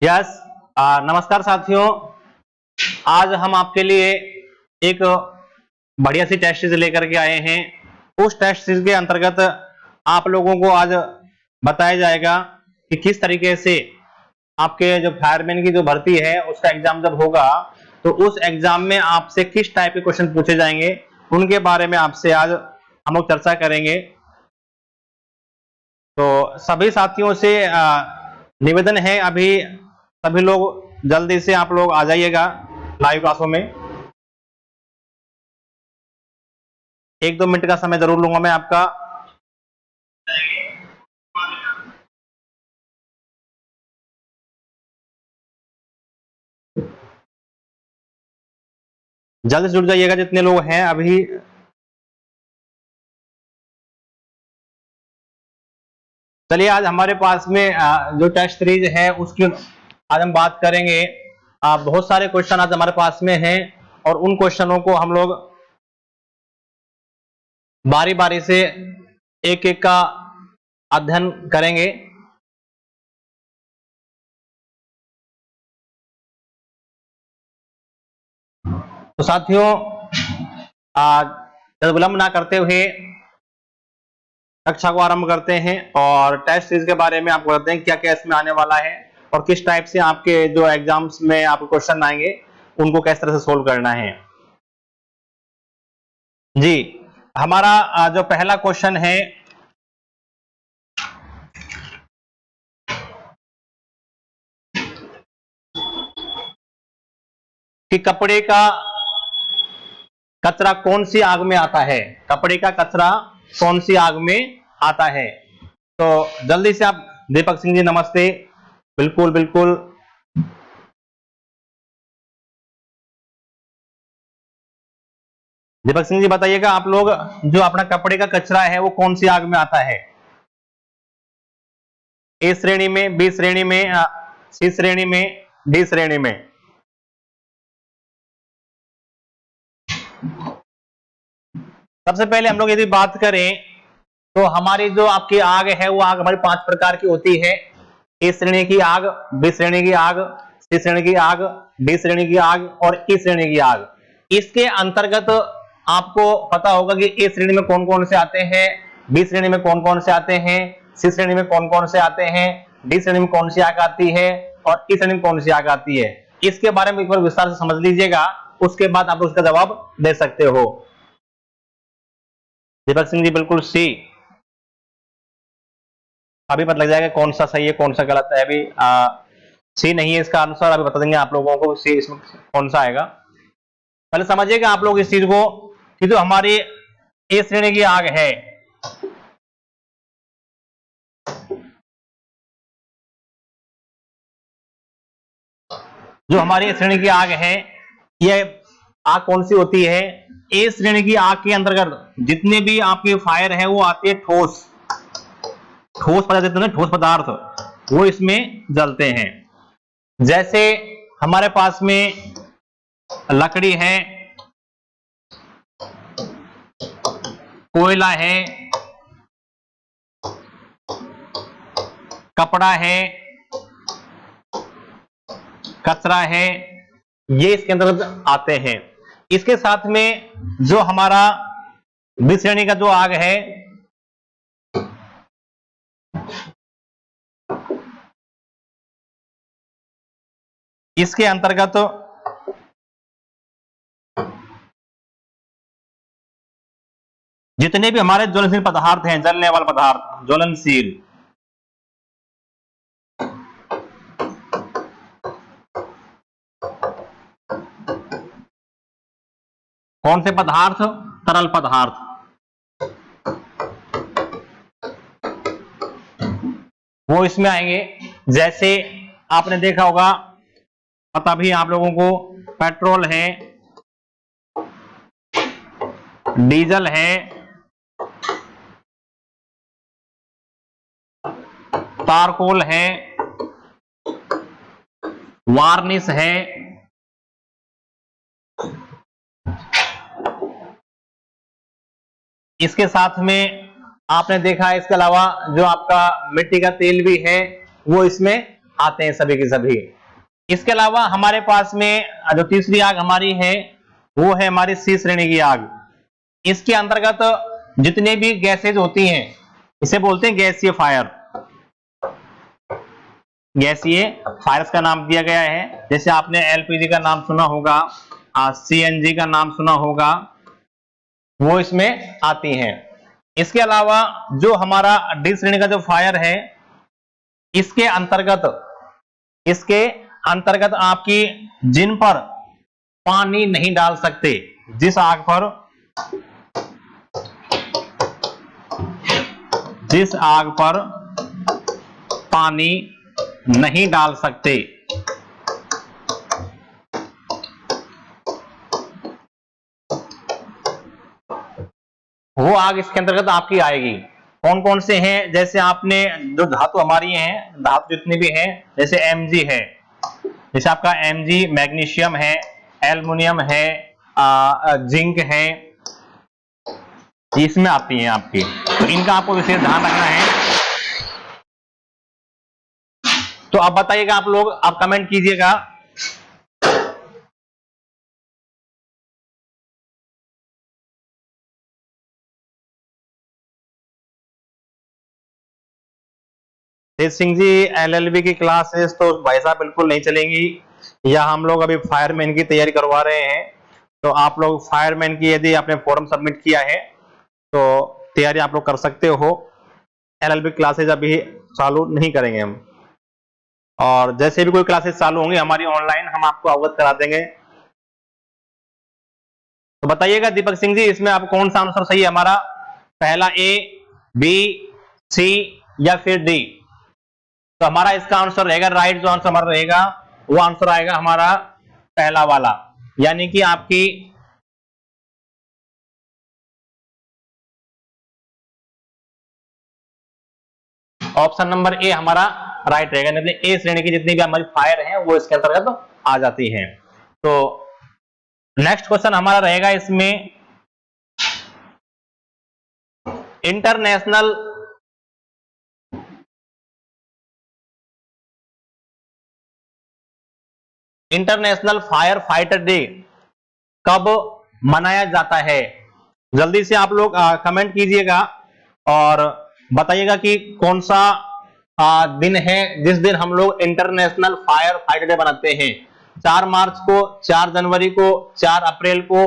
Yes नमस्कार साथियों, आज हम आपके लिए एक बढ़िया सी टेस्ट सीरीज लेकर के आए हैं। उस टेस्ट सीरीज के अंतर्गत आप लोगों को आज बताया जाएगा कि किस तरीके से आपके जो फायरमैन की जो भर्ती है उसका एग्जाम जब होगा तो उस एग्जाम में आपसे किस टाइप के क्वेश्चन पूछे जाएंगे, उनके बारे में आपसे आज हम लोग चर्चा करेंगे। तो सभी साथियों से निवेदन है, अभी सभी लोग जल्दी से आप लोग आ जाइएगा लाइव क्लासों में। 1-2 मिनट का समय जरूर लूंगा मैं आपका। जल्दी से जुड़ जाइएगा जितने लोग हैं अभी। चलिए आज हमारे पास में जो टेस्ट सीरीज है उसकी आज हम बात करेंगे। बहुत सारे क्वेश्चन आज हमारे पास में हैं और उन क्वेश्चनों को हम लोग बारी बारी से एक एक का अध्ययन करेंगे। तो साथियों विलंब ना करते हुए कक्षा को आरंभ करते हैं और टेस्ट सीरीज के बारे में आपको बताते हैं क्या क्या इसमें आने वाला है और किस टाइप से आपके जो एग्जाम्स में आपको क्वेश्चन आएंगे उनको किस तरह से सोल्व करना है। जी, हमारा जो पहला क्वेश्चन है कि कपड़े का कचरा कौन सी आग में आता है। कपड़े का कचरा कौन सी आग में आता है। तो जल्दी से आप दीपक सिंह जी नमस्ते। बिल्कुल बिल्कुल, दीपक सिंह जी बताइएगा आप लोग, जो अपना कपड़े का कचरा है वो कौन सी आग में आता है। ए श्रेणी में, बी श्रेणी में, सी श्रेणी में, डी श्रेणी में। सबसे पहले हम लोग यदि बात करें तो हमारी जो आपकी आग है वो आग हमारी 5 प्रकार की होती है। ए श्रेणी की आग, बी श्रेणी की आग, सी श्रेणी की आग, डी श्रेणी की आग और ई श्रेणी की आग। इसके अंतर्गत आपको पता होगा कि ए श्रेणी में कौन कौन से आते हैं, बी श्रेणी में कौन कौन से आते हैं, सी श्रेणी में कौन कौन से आते हैं, डी श्रेणी में कौन सी आग आती है और ई श्रेणी में कौन सी आग आती है। इसके बारे में एक बार विस्तार से समझ लीजिएगा, उसके बाद आप उसका जवाब दे सकते हो। दीपक सिंह जी बिल्कुल सी। अभी पता लग जाएगा कौन सा सही है कौन सा गलत है। अभी सी नहीं है इसका आंसर, अभी बता देंगे आप लोगों को सी इसमें कौन सा आएगा। पहले समझिएगा आप लोग इस चीज को कि जो हमारी ए श्रेणी की आग है, जो हमारी ए श्रेणी की आग है, यह आग कौन सी होती है। ए श्रेणी की आग के अंतर्गत जितने भी आपके फायर है वो आते हैं ठोस पदार्थ, ठोस पदार्थ वो इसमें जलते हैं। जैसे हमारे पास में लकड़ी है, कोयला है, कपड़ा है, कचरा है, ये इसके अंतर्गत आते हैं। इसके साथ में जो हमारा बी श्रेणी का जो आग है, इसके अंतर्गत जितने भी हमारे ज्वलनशील पदार्थ हैं, जलने वाले पदार्थ ज्वलनशील, कौन से पदार्थ, तरल पदार्थ, वो इसमें आएंगे। जैसे आपने देखा होगा, पता भी आप लोगों को, पेट्रोल है, डीजल है, तारकोल है, वार्निश है, इसके साथ में आपने देखा है, इसके अलावा जो आपका मिट्टी का तेल भी है वो इसमें आते हैं सभी के सभी। इसके अलावा हमारे पास में जो तीसरी आग हमारी है वो है हमारी सी श्रेणी की आग। इसके अंतर्गत जितने भी गैसेज होती हैं इसे बोलते हैं गैसीय फायर। गैसीय फायर्स का नाम दिया गया है, जैसे आपने एलपीजी का नाम सुना होगा, सीएनजी का नाम सुना होगा, वो इसमें आती हैं। इसके अलावा जो हमारा डी श्रेणी का जो फायर है इसके अंतर्गत आपकी जिन पर पानी नहीं डाल सकते, जिस आग पर पानी नहीं डाल सकते, वो आग इसके अंतर्गत आपकी आएगी। कौन कौन से हैं, जैसे आपने जो धातु हमारी हैं, धातु जितनी भी हैं, जैसे Mg है, जैसे आपका Mg मैग्नीशियम है, एल्युमिनियम है, जिंक है, इसमें आती हैं आपकी, तो इनका आपको विशेष ध्यान रखना है। तो आप बताइएगा, आप लोग आप कमेंट कीजिएगा। तेज सिंह जी, एलएलबी की क्लासेस तो भाई साहब बिल्कुल नहीं चलेंगी, या हम लोग अभी फायरमैन की तैयारी करवा रहे हैं, तो आप लोग फायरमैन की यदि आपने फॉर्म सबमिट किया है तो तैयारी आप लोग कर सकते हो। एलएलबी क्लासेस अभी चालू नहीं करेंगे हम, और जैसे भी कोई क्लासेस चालू होंगी हमारी ऑनलाइन, हम आपको अवगत करा देंगे। तो बताइएगा दीपक सिंह जी, इसमें आप कौन सा आंसर सही है हमारा, पहला ए, बी, सी या फिर डी? तो हमारा इसका आंसर रहेगा, राइट जो आंसर हमारा रहेगा वो आंसर आएगा हमारा पहला वाला, यानी कि आपकी ऑप्शन नंबर ए हमारा राइट रहेगा। मतलब ए श्रेणी की जितनी भी हमारी फायर हैं वो इसके अंतर्गत आ जाती हैं। तो नेक्स्ट क्वेश्चन हमारा रहेगा इसमें, इंटरनेशनल फायर फाइटर डे कब मनाया जाता है? जल्दी से आप लोग कमेंट कीजिएगा और बताइएगा कि कौन सा दिन है जिस दिन हम लोग इंटरनेशनल फायर फाइटर डे मनाते हैं। 4 मार्च को, 4 जनवरी को, 4 अप्रैल को,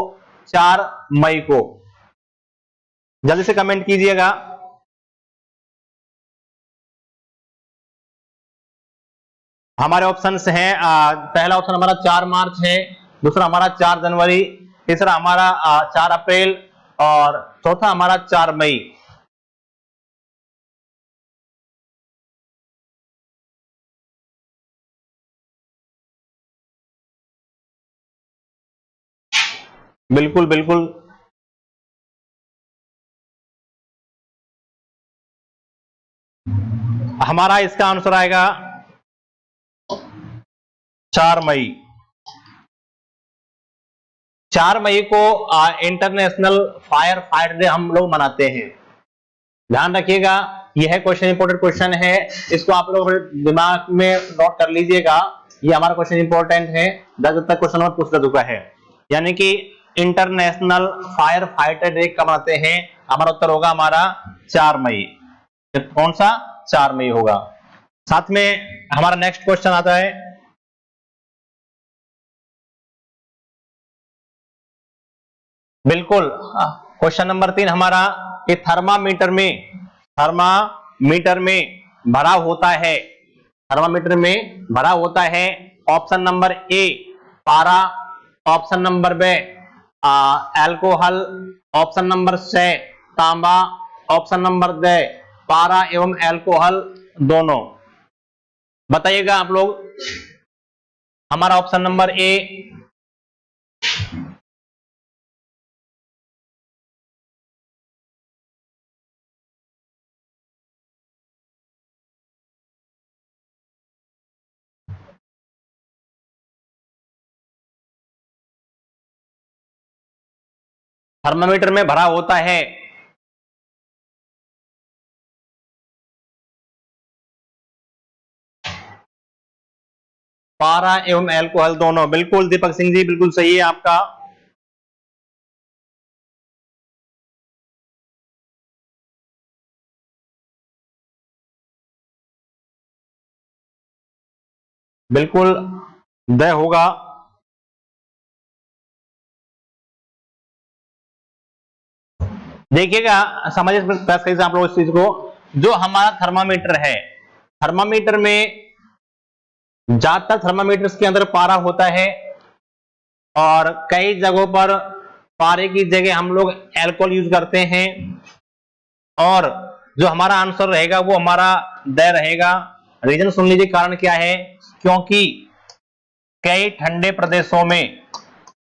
4 मई को? जल्दी से कमेंट कीजिएगा। हमारे ऑप्शंस हैं, पहला ऑप्शन हमारा 4 मार्च है, दूसरा हमारा 4 जनवरी, तीसरा हमारा 4 अप्रैल और चौथा हमारा 4 मई। बिल्कुल बिल्कुल, हमारा इसका आंसर आएगा 4 मई। 4 मई को इंटरनेशनल फायर फाइटर डे हम लोग मनाते हैं। ध्यान रखिएगा, यह क्वेश्चन इंपॉर्टेंट क्वेश्चन है, इसको आप लोग दिमाग में नोट कर लीजिएगा। ये हमारा क्वेश्चन इंपॉर्टेंट है, 10 तक क्वेश्चन और पूछ चुका है। यानी कि इंटरनेशनल फायर फाइटर डे कब मनाते हैं? हमारा उत्तर होगा हमारा 4 मई। कौन सा? 4 मई होगा। साथ में हमारा नेक्स्ट क्वेश्चन आता है, बिल्कुल क्वेश्चन नंबर 3 हमारा, कि थर्मामीटर में भरा होता है, थर्मामीटर में भरा होता है। ऑप्शन नंबर ए पारा, option number B alcohol, option number C तांबा, ऑप्शन नंबर डी पारा एवं अल्कोहल दोनों। बताइएगा आप लोग। हमारा ऑप्शन नंबर ए थर्मामीटर में भरा होता है। पारा एवं एल्कोहल दोनों। बिल्कुल दीपक सिंह जी, बिल्कुल सही है आपका। बिल्कुल द होगा। देखिएगा, समझिए प्रयास करिए आप लोग इस चीज को। जो हमारा थर्मामीटर है, थर्मामीटर में ज्यादातर थर्मामीटर के अंदर पारा होता है, और कई जगहों पर पारे की जगह हम लोग अल्कोहल यूज करते हैं। और जो हमारा आंसर रहेगा वो हमारा द रहेगा। रीजन सुन लीजिए, कारण क्या है। क्योंकि कई ठंडे प्रदेशों में,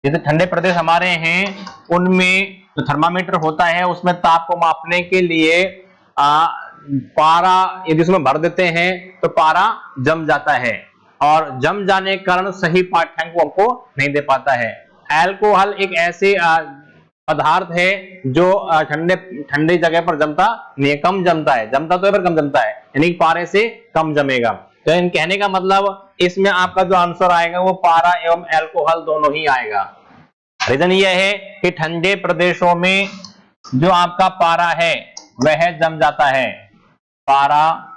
जैसे ठंडे प्रदेश हमारे हैं, उनमें जो थर्मामीटर होता है उसमें ताप को मापने के लिए पारा यदि उसमें भर देते हैं तो पारा जम जाता है, और जम जाने के कारण सही पाठ्यांक को हमको नहीं दे पाता है। अल्कोहल एक ऐसे पदार्थ है जो ठंडे ठंडी जगह पर जमता नहीं, कम जमता है, जमता तो है पर कम जमता है, यानी पारे से कम जमेगा। तो इन कहने का मतलब इसमें आपका जो आंसर आएगा वो पारा एवं अल्कोहल दोनों ही आएगा। रीजन यह है कि ठंडे प्रदेशों में जो आपका पारा है वह जम जाता है, पारा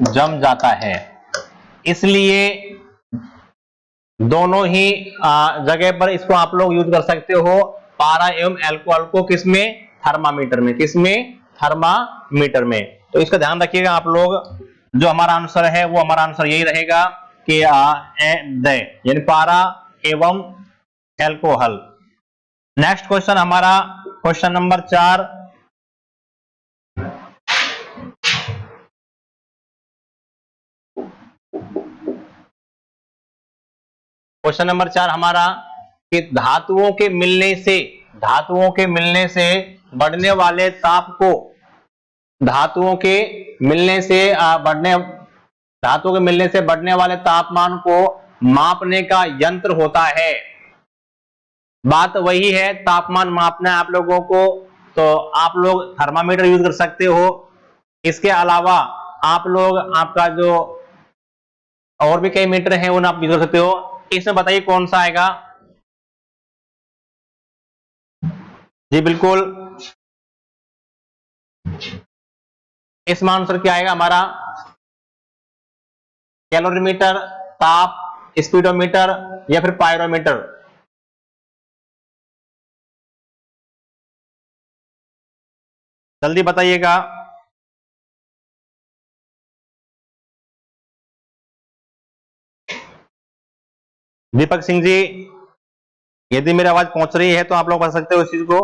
जम जाता है। इसलिए दोनों ही जगह पर इसको आप लोग यूज कर सकते हो, पारा एवं अल्कोहल को। किसमें? थर्मामीटर में। किसमें? थर्मामीटर में। तो इसका ध्यान रखिएगा आप लोग। जो हमारा आंसर है वो हमारा आंसर यही रहेगा कि यानी पारा एवं अल्कोहल। नेक्स्ट क्वेश्चन हमारा क्वेश्चन नंबर 4। क्वेश्चन नंबर 4 हमारा कि धातुओं के मिलने से बढ़ने वाले ताप को, धातुओं के मिलने से बढ़ने वाले तापमान को मापने का यंत्र होता है। बात वही है, तापमान मापना है आप लोगों को, तो आप लोग थर्मामीटर यूज कर सकते हो। इसके अलावा आप लोग आपका जो और भी कई मीटर हैं उन आप यूज कर सकते हो। इसमें बताइए कौन सा आएगा। जी बिल्कुल, इसमें आंसर क्या आएगा हमारा? कैलोरीमीटर, ताप, स्पीडोमीटर या फिर पायरोमीटर। जल्दी बताइएगा। दीपक सिंह जी, यदि मेरी आवाज पहुंच रही है तो आप लोग बता सकते हो इस चीज को।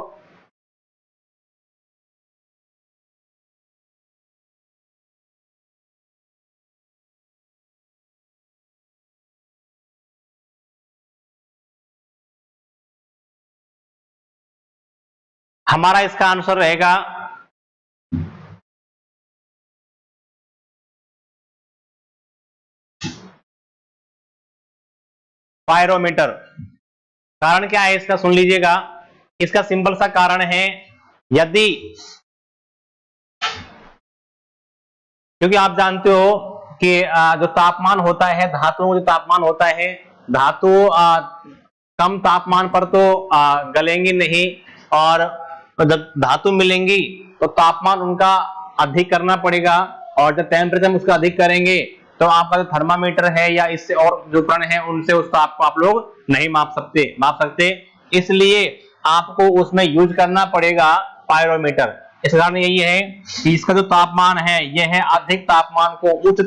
हमारा इसका आंसर रहेगा पायरोमीटर। कारण क्या है इसका, सुन लीजिएगा। इसका सिंपल सा कारण है, यदि, क्योंकि आप जानते हो कि जो तापमान होता है, धातुओं का जो तापमान होता है, धातु कम तापमान पर तो गलेंगी नहीं, और जब धातु मिलेंगी तो तापमान उनका अधिक करना पड़ेगा, और जब टेम्परेचर उसका अधिक करेंगे तो आपका जो थर्मामीटर है या इससे और जो उपकरण है उनसे उस ताप को आप लोग नहीं माप सकते। इसलिए आपको उसमें यूज करना पड़ेगा पायरोमीटर। इसका कारण यही है कि इसका जो तापमान है यह है अधिक तापमान को, उच्च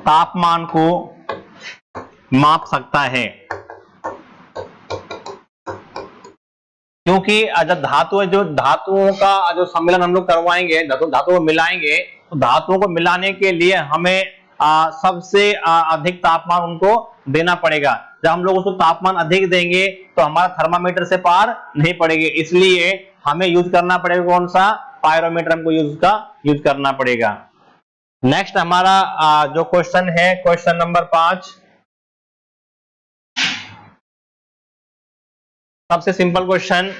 तापमान को माप सकता है। क्योंकि जब धातुओं का जो सम्मेलन हम लोग करवाएंगे, धातुओं को मिलाएंगे, तो धातुओं को मिलाने के लिए हमें सबसे अधिक तापमान उनको देना पड़ेगा। जब हम लोग उसको तापमान अधिक देंगे तो हमारा थर्मामीटर से पार नहीं पड़ेगी, इसलिए हमें यूज करना पड़ेगा कौन सा? पायरोमीटर हमको यूज करना पड़ेगा। नेक्स्ट हमारा जो क्वेश्चन है, क्वेश्चन नंबर 5। सबसे सिंपल क्वेश्चन,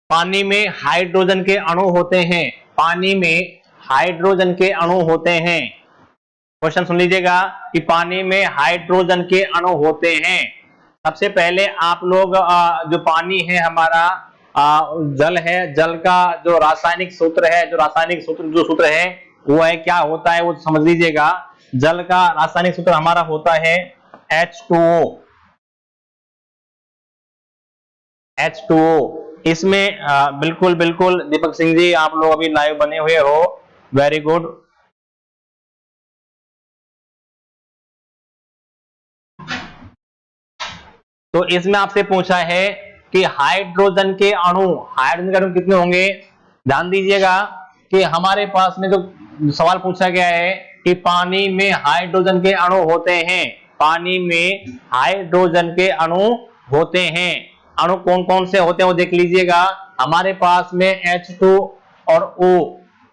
पानी में हाइड्रोजन के अणु होते हैं, पानी में हाइड्रोजन के अणु होते हैं। क्वेश्चन सुन लीजिएगा कि पानी में हाइड्रोजन के अणु होते हैं। सबसे पहले आप लोग जो पानी है हमारा जल है, जल का जो रासायनिक सूत्र है, जो सूत्र है वो है क्या होता है वो समझ लीजिएगा। जल का रासायनिक सूत्र हमारा होता है H2O। इसमें बिल्कुल बिल्कुल दीपक सिंह जी आप लोग अभी लाइव बने हुए हो, वेरी गुड। तो इसमें आपसे पूछा है कि हाइड्रोजन के अणु कितने होंगे। ध्यान दीजिएगा कि हमारे पास में जो सवाल पूछा गया है कि पानी में हाइड्रोजन के अणु होते हैं, पानी में हाइड्रोजन के अणु होते हैं। अणु कौन कौन से होते हैं वो देख लीजिएगा। हमारे पास में H2 और O,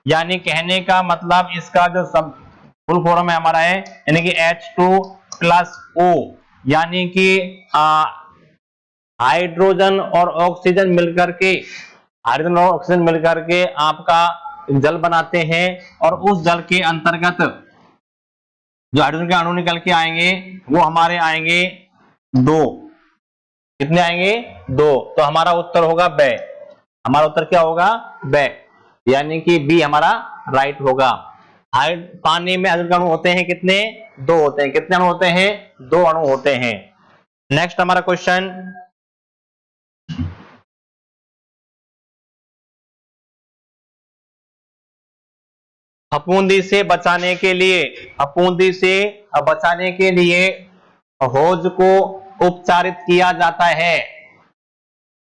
यानी कहने का मतलब इसका जो फुल फॉर्म है हमारा है यानी कि H2+O, यानी कि हाइड्रोजन और ऑक्सीजन मिलकर के आपका जल बनाते हैं। और उस जल के अंतर्गत जो हाइड्रोजन के अणु निकल के आएंगे वो हमारे आएंगे 2। कितने आएंगे? 2। तो हमारा उत्तर होगा ब। हमारा उत्तर क्या होगा? ब, यानी कि बी हमारा राइट होगा। पानी में हाइड्रोजन के अणु होते हैं कितने? 2 होते हैं। कितने अणु होते हैं? 2 अणु होते हैं। नेक्स्ट हमारा क्वेश्चन, फफूंदी से बचाने के लिए हौज को उपचारित किया जाता है।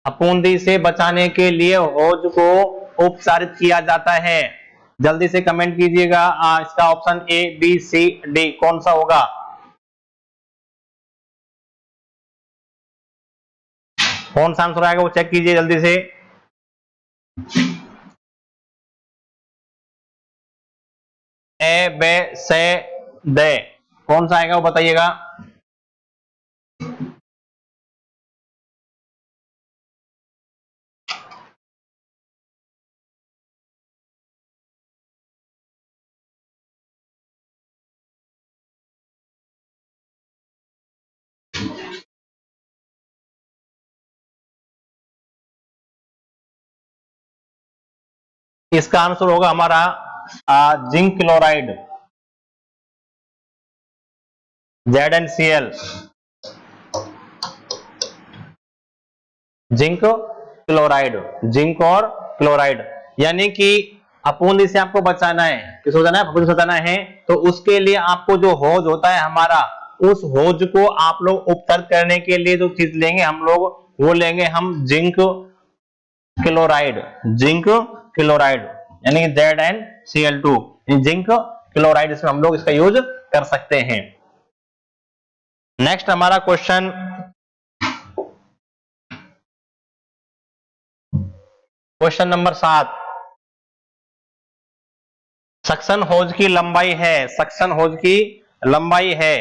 फफूंदी से बचाने के लिए हौज को उपचारित किया जाता है। जल्दी से कमेंट कीजिएगा, इसका option A, B, C, D कौन सा होगा? कौन सा आंसर आएगा वो चेक कीजिए जल्दी से। ए, बे, से, दे कौन सा आएगा वो बताइएगा। इसका आंसर होगा हमारा zinc chloride, ZnCl, zinc chloride, zinc और क्लोराइड। यानी कि फफूंदी से आपको बचाना है, किस बचाना है? फफूंदी से बचाना है। तो उसके लिए आपको जो हौज होता है हमारा, उस हौज को आप लोग उपचारित करने के लिए जो चीज लेंगे हम लोग, वो लेंगे हम जिंक क्लोराइड, यानी कि ZnCl2, जिंक क्लोराइड, इसमें हम लोग इसका यूज कर सकते हैं। नेक्स्ट हमारा क्वेश्चन, क्वेश्चन नंबर 7। सक्शन होज की लंबाई है, सक्शन होज की लंबाई है,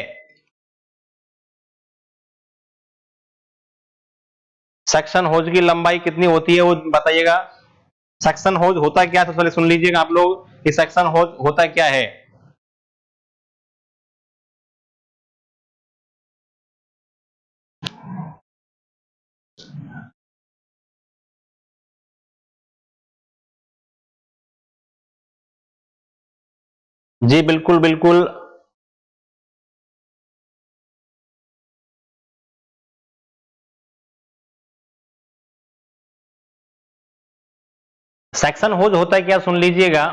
सक्शन होज की लंबाई कितनी होती है वो बताइएगा। सक्शन होज होता क्या है? तो पहले सुन लीजिएगा आप लोग कि सक्शन होज होता क्या है। जी बिल्कुल बिल्कुल, सेक्शन होज होता है क्या सुन लीजिएगा।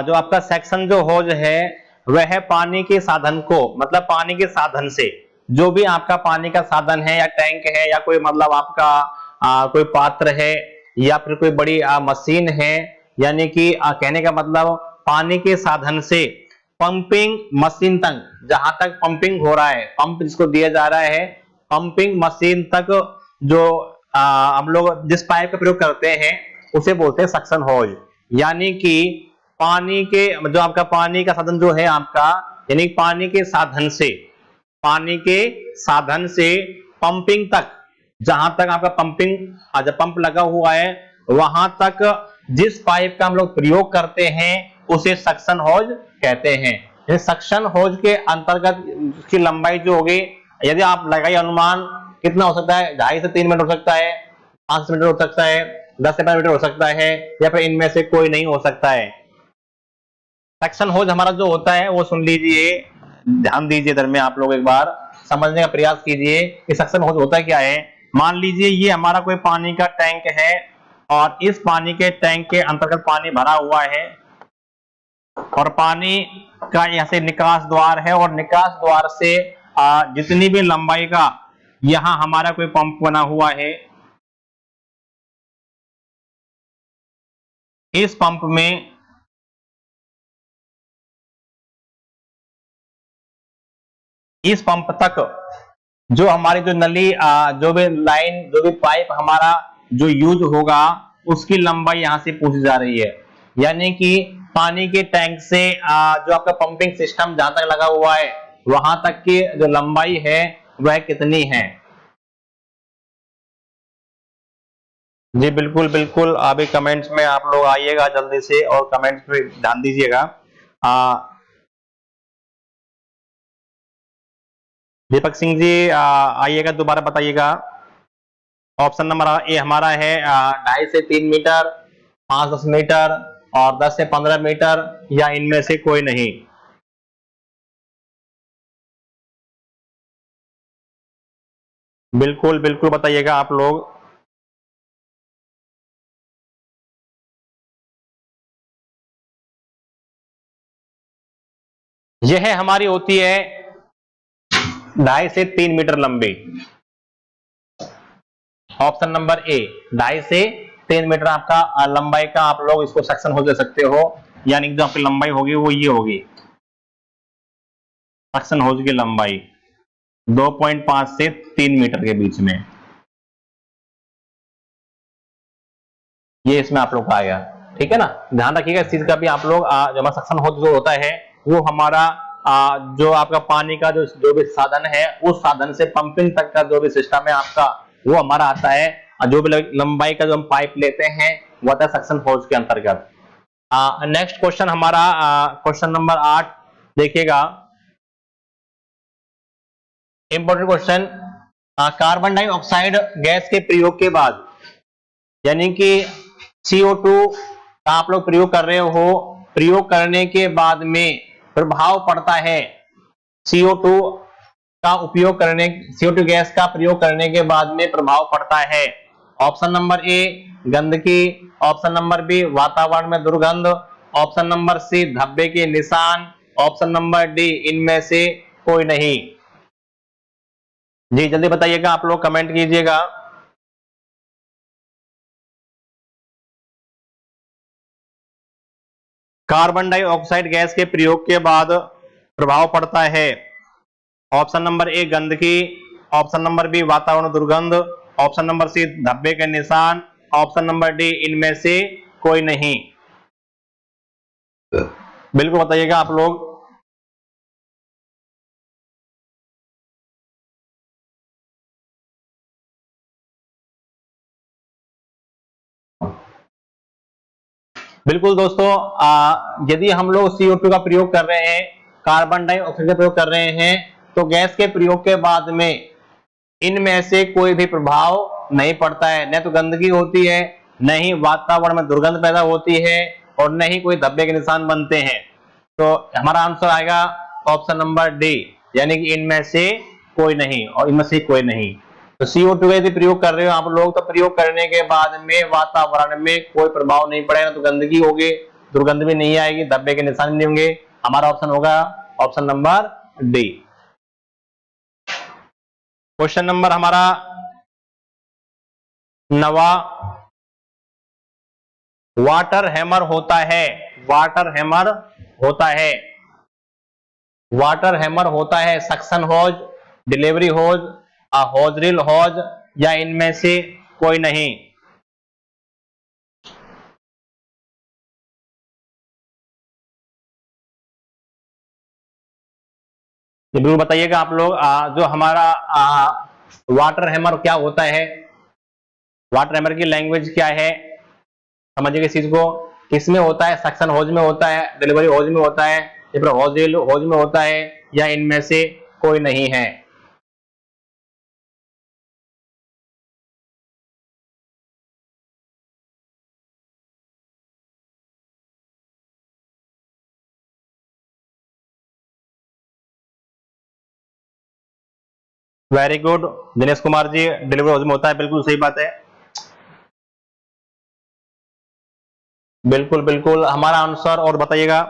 जो आपका सेक्शन जो होज है वह है पानी के साधन को, मतलब पानी के साधन से, जो भी आपका पानी का साधन है या टैंक है या कोई मतलब आपका कोई पात्र है या फिर कोई बड़ी मशीन है, यानी कि कहने का मतलब पानी के साधन से पंपिंग मशीन तक, जहां तक पंपिंग हो रहा है, पंप जिसको दिया जा रहा है, पंपिंग मशीन तक जो हम लोग जिस पाइप का प्रयोग करते हैं उसे बोलते हैं सक्शन होज। यानी कि पानी के जो आपका पानी का साधन जो है आपका, यानी पानी के साधन से पंपिंग तक जहां तक आपका पंपिंग जब पंप लगा हुआ है वहां तक जिस पाइप का हम लोग प्रयोग करते हैं उसे सक्शन होज कहते हैं। सक्शन होज के अंतर्गत उसकी लंबाई जो होगी, यदि आप लगाइए अनुमान, कितना हो सकता है, 2.5 से 3 मीटर हो सकता है, 5 मीटर हो सकता है, 10 से 15 मीटर हो सकता है, या फिर इनमें से कोई नहीं हो सकता है। सक्शन होज हमारा जो होता है वो सुन लीजिए, ध्यान दीजिए इधर में, आप लोग एक बार समझने का प्रयास कीजिए कि सक्शन होज होता क्या है। मान लीजिए ये हमारा कोई पानी का टैंक है और इस पानी के टैंक के अंतर्गत पानी भरा हुआ है और पानी का यहां से निकास द्वार है और निकास द्वार से जितनी भी लंबाई का यहां हमारा कोई पंप बना हुआ है, इस पंप में इस पंप तक जो हमारी जो नली जो भी लाइन जो भी पाइप हमारा जो यूज होगा उसकी लंबाई यहां से पूछी जा रही है। यानी कि पानी के टैंक से जो आपका पंपिंग सिस्टम जहां तक लगा हुआ है वहां तक की जो लंबाई है वह कितनी है। जी बिल्कुल बिल्कुल, अभी कमेंट्स में आप लोग आइएगा जल्दी से और कमेंट्स में ध्यान दीजिएगा। दीपक सिंह जी आइएगा, दोबारा बताइएगा। ऑप्शन नंबर ए हमारा है 2.5 से 3 मीटर, 5-10 मीटर और 10 से 15 मीटर, या इनमें से कोई नहीं। बिल्कुल बिल्कुल बताइएगा आप लोग। यह हमारी होती है 2.5 से 3 मीटर लंबी। ऑप्शन नंबर ए 2.5 से 3 मीटर आपका लंबाई का आप लोग इसको सेक्शन हो दे सकते हो, यानी जो आपकी लंबाई होगी वो ये होगी, सक्शन होज की लंबाई 2.5 से 3 मीटर के बीच में। ये इसमें आप लोग का आएगा, ठीक है ना। ध्यान रखिएगा इस चीज का भी आप लोग। जो हमारा सक्शन होज जो होता है वो हमारा जो आपका पानी का जो भी साधन है उस साधन से पंपिंग तक का जो भी सिस्टम है आपका वो हमारा आता है, और जो भी लंबाई का जो हम पाइप लेते हैं वो आता है सक्शन होज के अंतर्गत। नेक्स्ट क्वेश्चन हमारा क्वेश्चन नंबर 8 देखिएगा, important question. Carbon dioxide gas के प्रयोग के बाद, यानी कि CO2 का आप लोग प्रयोग कर रहे हो, प्रयोग करने के बाद में प्रभाव पड़ता है CO2 का उपयोग करने, CO2 गैस का प्रयोग करने के बाद में प्रभाव पड़ता है। ऑप्शन नंबर ए गंदगी, ऑप्शन नंबर बी वातावरण में दुर्गंध, ऑप्शन नंबर सी धब्बे के निशान, ऑप्शन नंबर डी इनमें से कोई नहीं। जी जल्दी बताइएगा आप लोग, कमेंट कीजिएगा। कार्बन डाइऑक्साइड गैस के प्रयोग के बाद प्रभाव पड़ता है। ऑप्शन नंबर ए गंदगी, ऑप्शन नंबर बी वातावरण दुर्गंध, ऑप्शन नंबर सी धब्बे के निशान, ऑप्शन नंबर डी इनमें से कोई नहीं। बिल्कुल बताइएगा आप लोग। बिल्कुल दोस्तों, यदि हम लोग CO2 का प्रयोग कर रहे हैं, कार्बन डाइऑक्साइड का प्रयोग कर रहे हैं, तो गैस के प्रयोग के बाद में इनमें से कोई भी प्रभाव नहीं पड़ता है। न तो गंदगी होती है, न ही वातावरण में दुर्गंध पैदा होती है, और न ही कोई धब्बे के निशान बनते हैं। तो हमारा आंसर आएगा ऑप्शन नंबर डी, यानी कि इनमें से कोई नहीं, और इनमें से कोई नहीं। तो CO2 का यदि प्रयोग कर रहे हो आप लोग, तो प्रयोग करने के बाद में वातावरण में कोई प्रभाव नहीं पड़ेगा, तो गंदगी होगी, दुर्गंध भी नहीं आएगी, धब्बे के निशान नहीं होंगे। हमारा ऑप्शन होगा option number D. Question number हमारा 9, वाटर हैमर होता है, वाटर हैमर होता है, वाटर हैमर होता है सक्शन होज, डिलीवरी होज, होजरिल होज, या इनमें से कोई नहीं। बिल्कुल बताइएगा आप लोग। जो हमारा वाटर हैमर क्या होता है, वाटर हैमर की लैंग्वेज क्या है, समझिए इस चीज को। किसमें होता है, सक्शन होज में होता है, डिलीवरी होज में होता है, या फिर होज होज में होता है, या इनमें से कोई नहीं है। Very good Dinesh Kumar ji, delivery house में होता है, बिल्कुल सही बात है। बिल्कुल बिल्कुल हमारा आंसर और बताइएगा।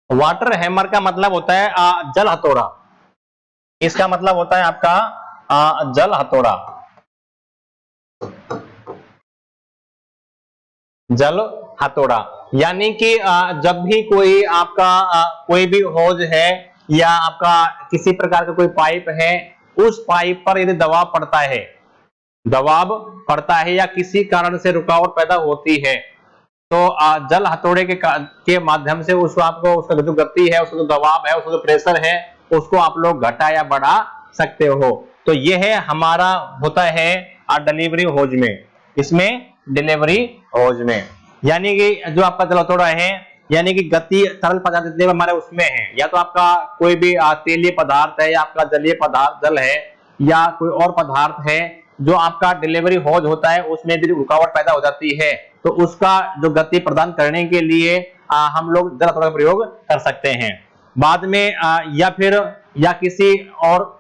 वाटर हैमर का मतलब होता है जल हथौड़ा। इसका मतलब होता है आपका जल हथौड़ा, जल हथौड़ा। यानी कि जब भी कोई आपका कोई भी हौज है या आपका किसी प्रकार का कोई पाइप है, उस पाइप पर यदि दबाव पड़ता है, दबाव पड़ता है या किसी कारण से रुकावट पैदा होती है, तो जल हथौड़े के माध्यम से उसको आपको उसका जो गति है, उसका जो दबाव है, उसका जो प्रेशर है, उसको आप लोग घटा या बढ़ा सकते हो। तो यह है हमारा होता है डिलीवरी होज में, इसमें डिलीवरी होज में। यानी कि जो आपका जल हथौड़ा है, यानी कि गति तरल पदार्थ जितने भी हमारे उसमें है, या तो आपका कोई भी तेलीय पदार्थ है, या आपका जलीय पदार्थ जल है, या कोई और पदार्थ है, जो आपका डिलीवरी होज होता है, उसमें यदि रुकावट पैदा हो जाती है, तो उसका जो गति प्रदान करने के लिए हम लोग जल हथौड़ा का प्रयोग कर सकते हैं। बाद में या फिर या किसी और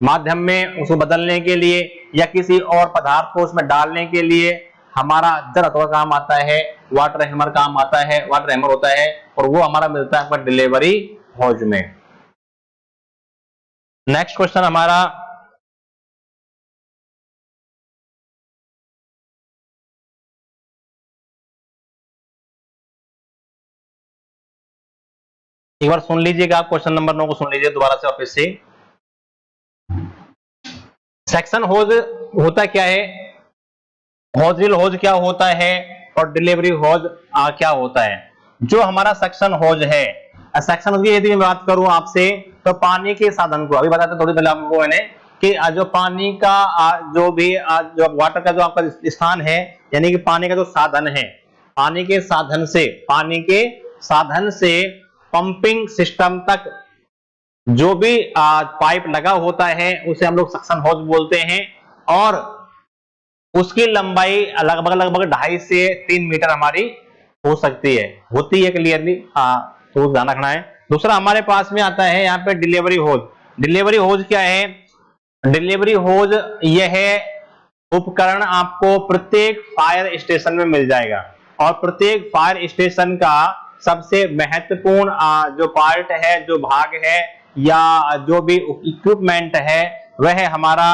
माध्यम में उसको बदलने के लिए, या किसी और पदार्थ को उसमें डालने के लिए हमारा जल हथौड़ा काम आता है, वाटर हैमर काम आता है, वाटर हैमर होता है, और वो हमारा मिलता है आपका डिलीवरी होज में। नेक्स्ट क्वेश्चन हमारा, एक बार सुन लीजिएगा, आप क्वेश्चन नंबर 9 को सुन लीजिए दोबारा से वापस से। सेक्शन होज होता क्या है, होजल होज क्या होता है, और डिलीवरी होज क्या होता है। जो हमारा सेक्शन होज है, सेक्शन होज की यदि मैं बात करूं आपसे, तो पानी के साधन को अभी बताते थोड़ी पहले आपको मैंने कि जो पानी का जो भी जो वाटर का जो आपका स्थान है, यानी कि पानी का जो साधन है, पानी के साधन से, पानी के साधन से पंपिंग सिस्टम तक जो भी पाइप लगा होता है, उसे हम लोग सक्शन होज बोलते हैं। और उसकी लंबाई लगभग लगभग 2.5 से 3 मीटर हमारी हो सकती है, होती है क्लियरली, तो ध्यान रखना है। दूसरा हमारे पास में आता है यहाँ पे डिलीवरी होज। डिलीवरी होज क्या है, डिलीवरी होज यह उपकरण आपको प्रत्येक फायर स्टेशन में मिल जाएगा, और प्रत्येक फायर स्टेशन का सबसे महत्वपूर्ण जो पार्ट है, जो भाग है, या जो भी इक्विपमेंट है, वह हमारा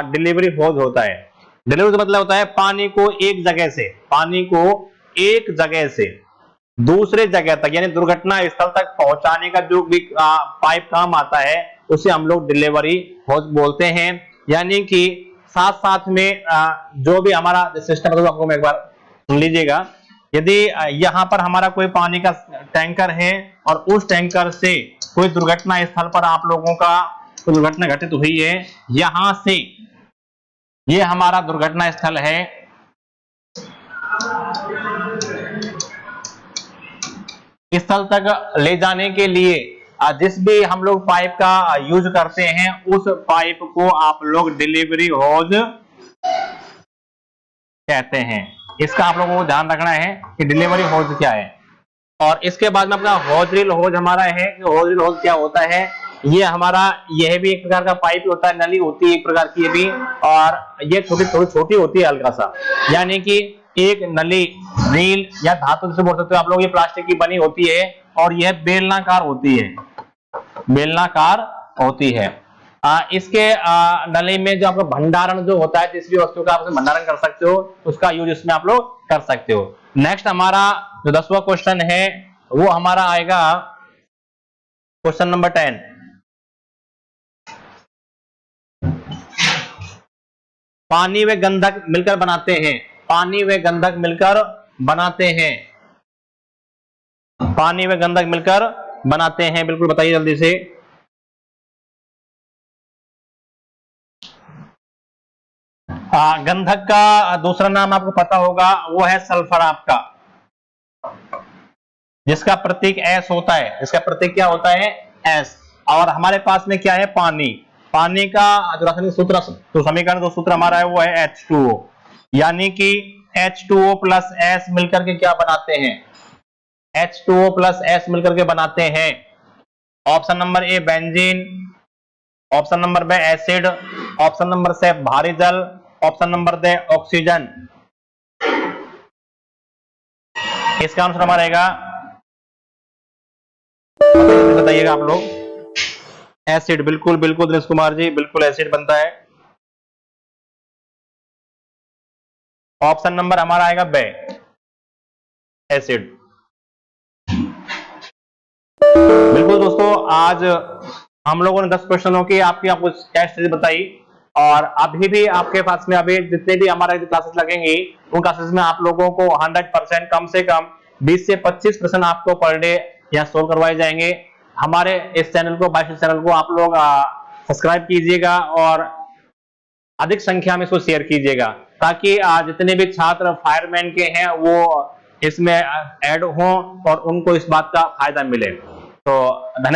डिलीवरी होज होता है। डिलीवरी मतलब होता है पानी को एक जगह से, पानी को एक जगह से दूसरे जगह तक, यानी दुर्घटना स्थल तक पहुंचाने का जो भी पाइप काम आता है, उसे हम लोग डिलीवरी होज बोलते हैं। यानी कि साथ साथ में जो भी हमारा सिस्टम है, आपको मैं एक बार सुन लीजिएगा। यदि यहाँ पर हमारा कोई पानी का टैंकर है, और उस टैंकर से कोई दुर्घटना स्थल पर आप लोगों का कोई दुर्घटना घटित हुई है, यहां से ये हमारा दुर्घटना स्थल है, स्थल तक ले जाने के लिए जिस भी हम लोग पाइप का यूज करते हैं, उस पाइप को आप लोग डिलीवरी होज कहते हैं। इसका आप लोगों को ध्यान रखना है कि डिलीवरी होज क्या है। और इसके बाद में अपना होजरिल होज हमारा है। होजरिल होज क्या होता है, ये हमारा, यह भी एक प्रकार का पाइप होता है, नली होती है एक प्रकार की ये भी, और ये थोड़ी थोड़ी छोटी होती है हल्का सा, यानी कि एक नली रील या धातु से बोल सकते हो आप लोग, ये प्लास्टिक की बनी होती है, और यह बेलनाकार होती है, बेलनाकार होती है। इसके नली में जो आपका भंडारण जो होता है, जिस भी वस्तु का आप भंडारण कर सकते हो, उसका यूज इसमें आप लोग कर सकते हो। नेक्स्ट हमारा जो 10वां क्वेश्चन है, वो हमारा आएगा क्वेश्चन नंबर 10। पानी व गंधक मिलकर बनाते हैं, पानी व गंधक मिलकर बनाते हैं, पानी व गंधक मिलकर बनाते हैं। बिल्कुल बताइए जल्दी से। गंधक का दूसरा नाम आपको पता होगा, वो है सल्फर आपका, जिसका प्रतीक एस होता है, इसका प्रतीक क्या होता है, एस। और हमारे पास में क्या है, पानी, पानी का जो रासायनिक सूत्र, तो समीकरण जो सूत्र हमारा है वो है H2O, यानी कि H2O प्लस S मिलकर के क्या बनाते हैं, H2O प्लस S मिलकर के बनाते हैं। Option number A benzene, option number B acid, option number C भारी जल, ऑप्शन नंबर डी ऑक्सीजन। इसका आंसर हमारा रहेगा, बताइएगा आप लोग, एसिड। बिल्कुल बिल्कुल दिनेश कुमार जी, बिल्कुल एसिड बनता है। ऑप्शन नंबर हमारा आएगा बे, एसिड। बिल्कुल दोस्तों, आज हम लोगों ने 10 क्वेश्चनों की आपको टेस्ट सीरीज बताई, और अभी भी आपके पास में अभी जितने भी हमारे क्लासेस लगेंगी, उन क्लासेस में आप लोगों को 100% कम से कम 20 से 25% आपको पर डे यहाँ सोल्व करवाए जाएंगे। हमारे इस चैनल को, बाइशेष चैनल को आप लोग सब्सक्राइब कीजिएगा और अधिक संख्या में इसको शेयर कीजिएगा, ताकि जितने भी छात्र फायरमैन के हैं वो इसमें ऐड हों और उनको इस बात का फायदा मिले। तो धन्यवाद।